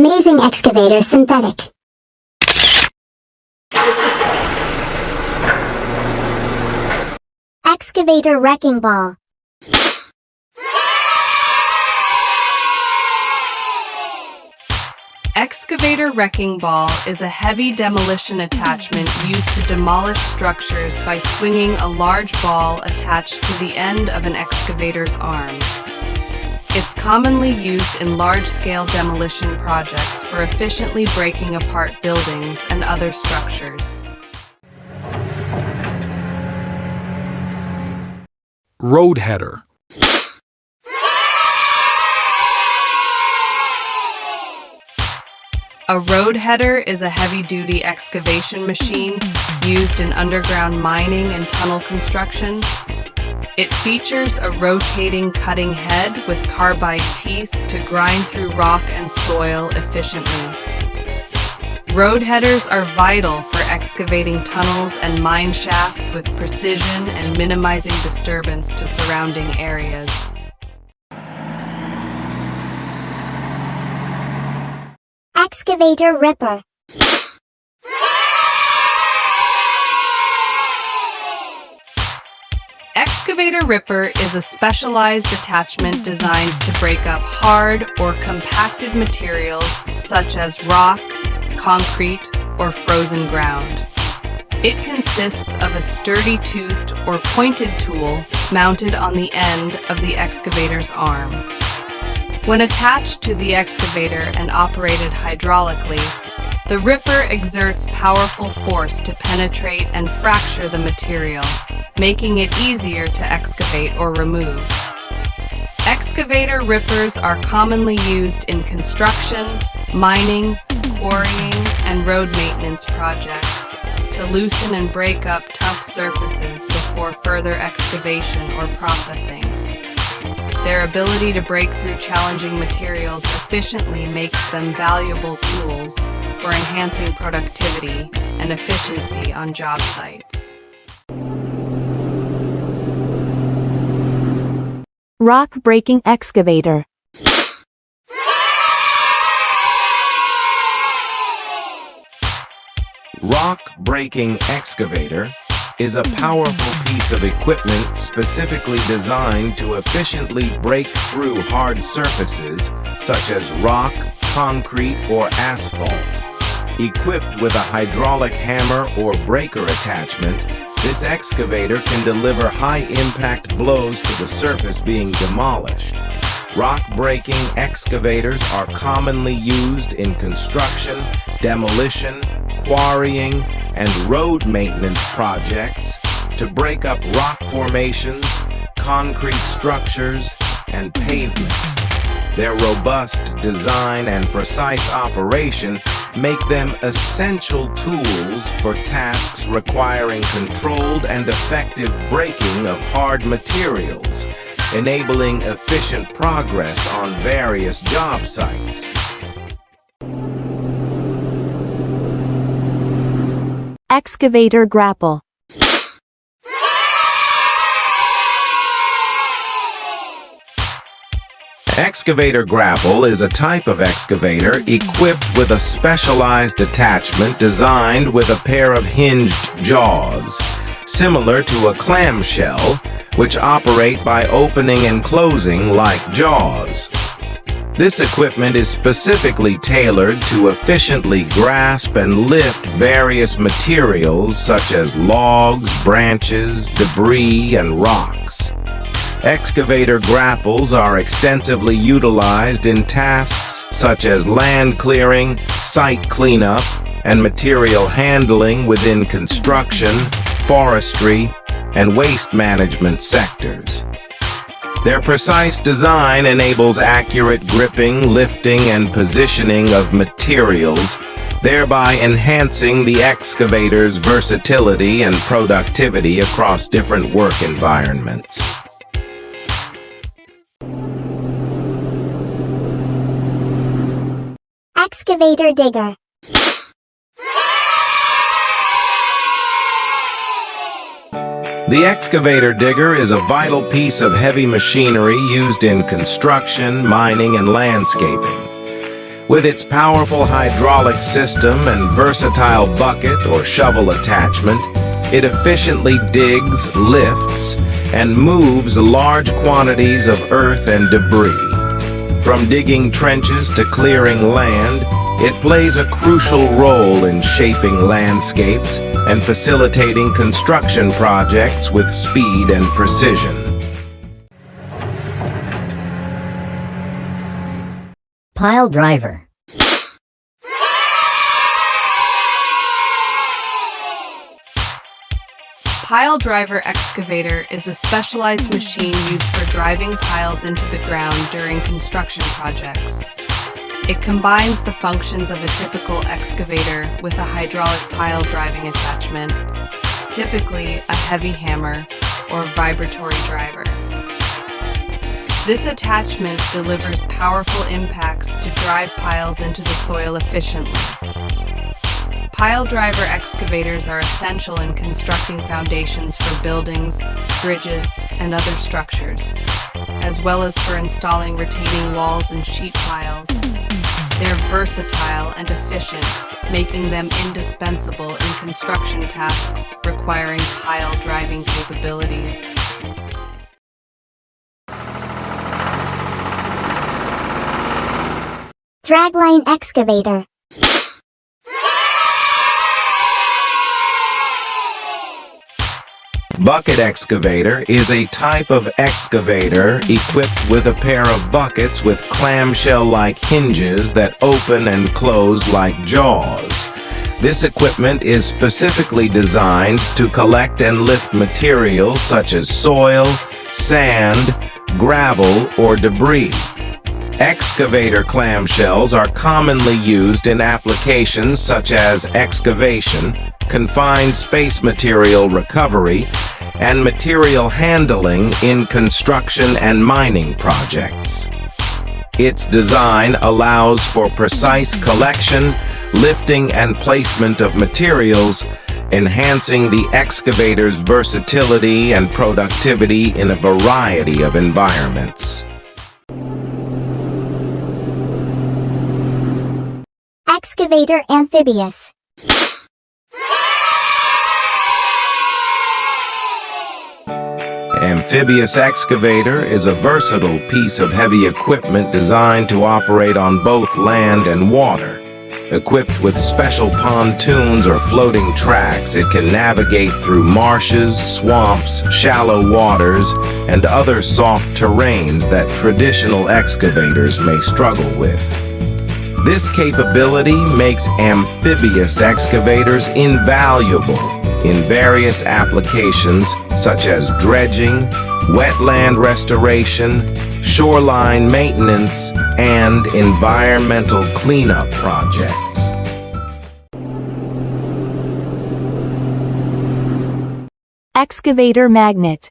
amazing excavator synthetic. Excavator wrecking ball. Excavator wrecking ball is a heavy demolition attachment used to demolish structures by swinging a large ball attached to the end of an excavator's arm. It's commonly used in large-scale demolition projects for efficiently breaking apart buildings and other structures. Road header. A road header is a heavy-duty excavation machine used in underground mining and tunnel construction. It features a rotating cutting head with carbide teeth to grind through rock and soil efficiently. Road headers are vital for excavating tunnels and mine shafts with precision and minimizing disturbance to surrounding areas. Excavator ripper. Excavator ripper is a specialized attachment designed to break up hard or compacted materials such as rock, concrete, or frozen ground. It consists of a sturdy toothed or pointed tool mounted on the end of the excavator's arm. When attached to the excavator and operated hydraulically, the ripper exerts powerful force to penetrate and fracture the material, making it easier to excavate or remove. Excavator rippers are commonly used in construction, mining, quarrying, and road maintenance projects to loosen and break up tough surfaces before further excavation or processing. Their ability to break through challenging materials efficiently makes them valuable tools for enhancing productivity and efficiency on job sites. Rock breaking excavator. Rock-breaking excavator is a powerful piece of equipment specifically designed to efficiently break through hard surfaces such as rock, concrete, or asphalt. Equipped with a hydraulic hammer or breaker attachment, this excavator can deliver high-impact blows to the surface being demolished. Rock-breaking excavators are commonly used in construction, demolition, quarrying, and road maintenance projects to break up rock formations, concrete structures, and pavement. Their robust design and precise operation make them essential tools for tasks requiring controlled and effective breaking of hard materials, enabling efficient progress on various job sites. Excavator grapple. Excavator grapple is a type of excavator equipped with a specialized attachment designed with a pair of hinged jaws, similar to a clamshell, which operate by opening and closing like jaws. This equipment is specifically tailored to efficiently grasp and lift various materials such as logs, branches, debris, and rocks. Excavator grapples are extensively utilized in tasks such as land clearing, site cleanup, and material handling within construction, forestry, and waste management sectors. Their precise design enables accurate gripping, lifting, and positioning of materials, thereby enhancing the excavator's versatility and productivity across different work environments. Excavator digger. The excavator digger is a vital piece of heavy machinery used in construction, mining, and landscaping. With its powerful hydraulic system and versatile bucket or shovel attachment, it efficiently digs, lifts, and moves large quantities of earth and debris. From digging trenches to clearing land, it plays a crucial role in shaping landscapes and facilitating construction projects with speed and precision. Pile driver. Pile driver excavator is a specialized machine used for driving piles into the ground during construction projects. It combines the functions of a typical excavator with a hydraulic pile driving attachment, typically a heavy hammer or vibratory driver. This attachment delivers powerful impacts to drive piles into the soil efficiently. Pile driver excavators are essential in constructing foundations for buildings, bridges, and other structures, as well as for installing retaining walls and sheet piles. They're versatile and efficient, making them indispensable in construction tasks requiring pile driving capabilities. Dragline excavator. Bucket excavator is a type of excavator equipped with a pair of buckets with clamshell-like hinges that open and close like jaws. This equipment is specifically designed to collect and lift materials such as soil, sand, gravel, or debris. Excavator clamshells are commonly used in applications such as excavation, confined space material recovery, and material handling in construction and mining projects. Its design allows for precise collection, lifting, and placement of materials, enhancing the excavator's versatility and productivity in a variety of environments. Excavator Amphibious. Amphibious excavator is a versatile piece of heavy equipment designed to operate on both land and water. Equipped with special pontoons or floating tracks, it can navigate through marshes, swamps, shallow waters, and other soft terrains that traditional excavators may struggle with. This capability makes amphibious excavators invaluable in various applications such as dredging, wetland restoration, shoreline maintenance, and environmental cleanup projects. Excavator magnet.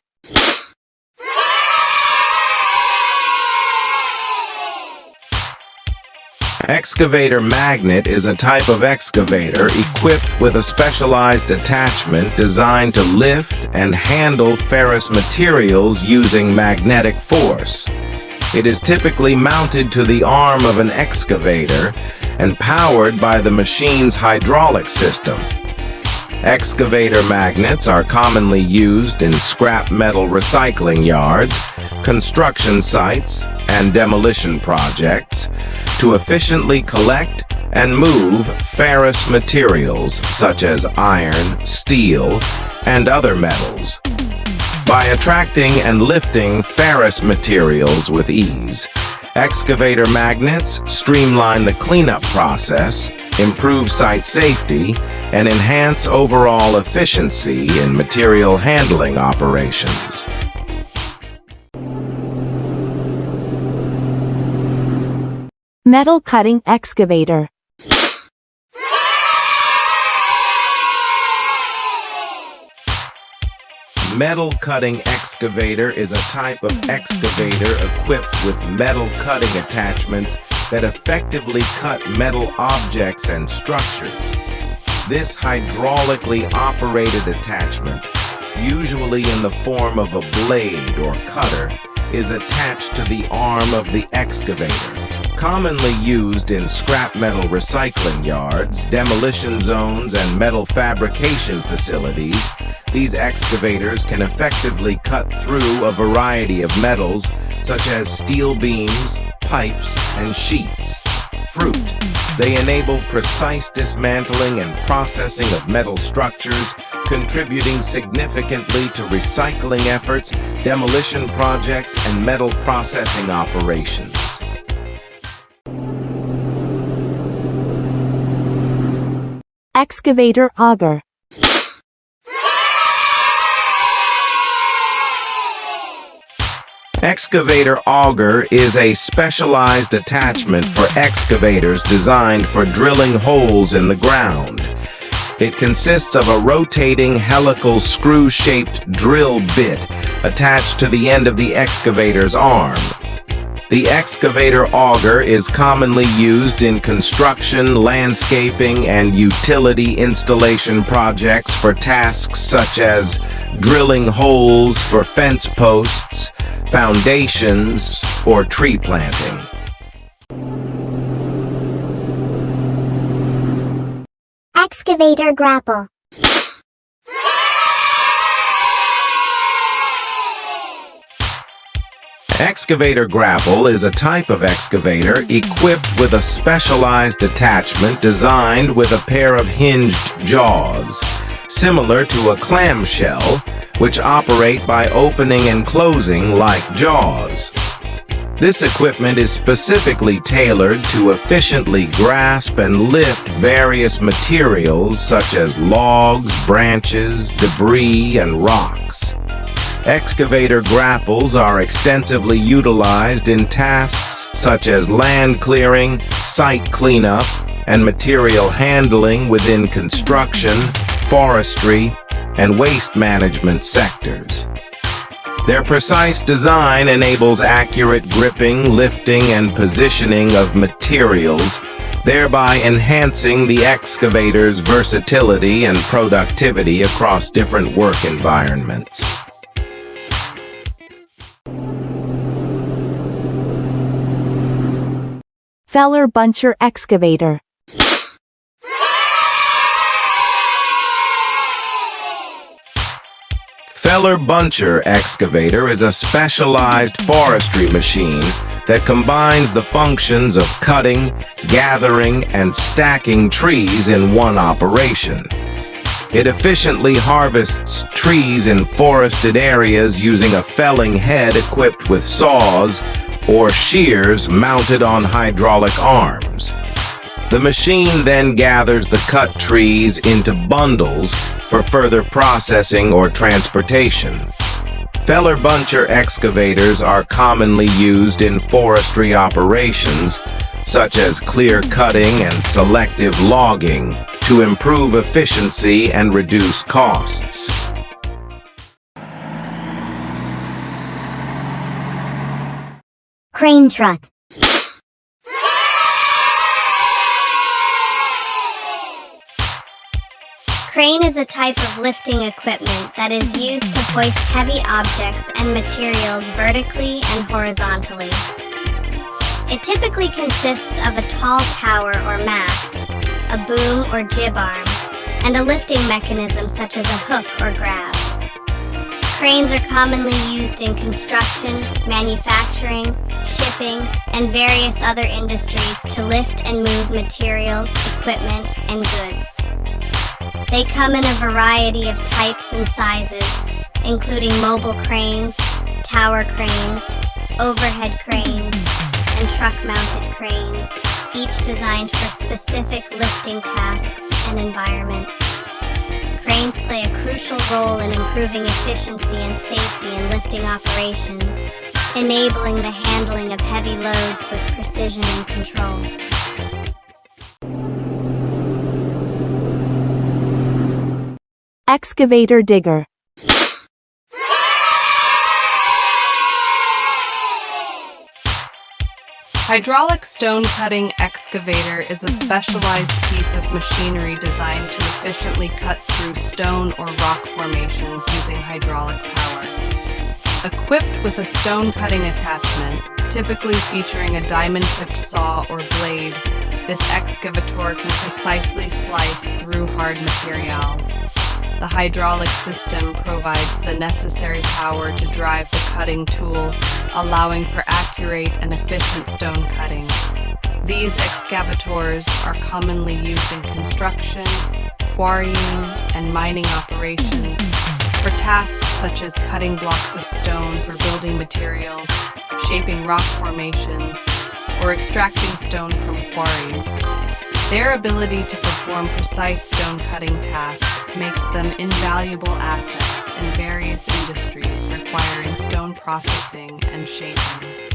Excavator magnet is a type of excavator equipped with a specialized attachment designed to lift and handle ferrous materials using magnetic force. It is typically mounted to the arm of an excavator and powered by the machine's hydraulic system. Excavator magnets are commonly used in scrap metal recycling yards, construction sites, and demolition projects to efficiently collect and move ferrous materials such as iron, steel, and other metals. By attracting and lifting ferrous materials with ease, excavator magnets streamline the cleanup process, improve site safety, and enhance overall efficiency in material handling operations. Metal cutting excavator. Metal cutting excavator is a type of excavator equipped with metal cutting attachments that effectively cut metal objects and structures. This hydraulically operated attachment, usually in the form of a blade or cutter, is attached to the arm of the excavator, Commonly used in scrap metal recycling yards, demolition zones, and metal fabrication facilities, these excavators can effectively cut through a variety of metals such as steel beams, pipes, and sheets. Fruit. They enable precise dismantling and processing of metal structures, contributing significantly to recycling efforts, demolition projects, and metal processing operations. Excavator auger. Excavator auger is a specialized attachment for excavators designed for drilling holes in the ground. It consists of a rotating helical screw-shaped drill bit attached to the end of the excavator's arm. The excavator auger is commonly used in construction, landscaping, and utility installation projects for tasks such as drilling holes for fence posts, foundations, or tree planting. Excavator grapple. Excavator grapple is a type of excavator equipped with a specialized attachment designed with a pair of hinged jaws, similar to a clamshell, which operate by opening and closing like jaws. This equipment is specifically tailored to efficiently grasp and lift various materials such as logs, branches, debris, and rocks. Excavator grapples are extensively utilized in tasks such as land clearing, site cleanup, and material handling within construction, forestry, and waste management sectors. Their precise design enables accurate gripping, lifting, and positioning of materials, thereby enhancing the excavator's versatility and productivity across different work environments. Feller buncher excavator. Feller buncher excavator is a specialized forestry machine that combines the functions of cutting, gathering, and stacking trees in one operation. It efficiently harvests trees in forested areas using a felling head equipped with saws or shears mounted on hydraulic arms. The machine then gathers the cut trees into bundles for further processing or transportation. Feller buncher excavators are commonly used in forestry operations, such as clear cutting and selective logging, to improve efficiency and reduce costs. Crane truck. Crane is a type of lifting equipment that is used to hoist heavy objects and materials vertically and horizontally. It typically consists of a tall tower or mast, a boom or jib arm, and a lifting mechanism such as a hook or grab. Cranes are commonly used in construction, manufacturing, shipping, and various other industries to lift and move materials, equipment, and goods. They come in a variety of types and sizes, including mobile cranes, tower cranes, overhead cranes, and truck-mounted cranes, each designed for specific lifting tasks and environments. Cranes play a crucial role in improving efficiency and safety in lifting operations, enabling the handling of heavy loads with precision and control. Excavator digger. Hydraulic stone cutting excavator is a specialized piece of machinery designed to efficiently cut through stone or rock formations using hydraulic power. Equipped with a stone cutting attachment, Typically featuring a diamond-tipped saw or blade, this excavator can precisely slice through hard materials. The hydraulic system provides the necessary power to drive the cutting tool, allowing for accurate and efficient stone cutting. These excavators are commonly used in construction, quarrying, and mining operations for tasks such as cutting blocks of stone for building materials, shaping rock formations, or extracting stone from quarries. Their ability to perform precise stone cutting tasks makes them invaluable assets in various industries requiring stone processing and shaping.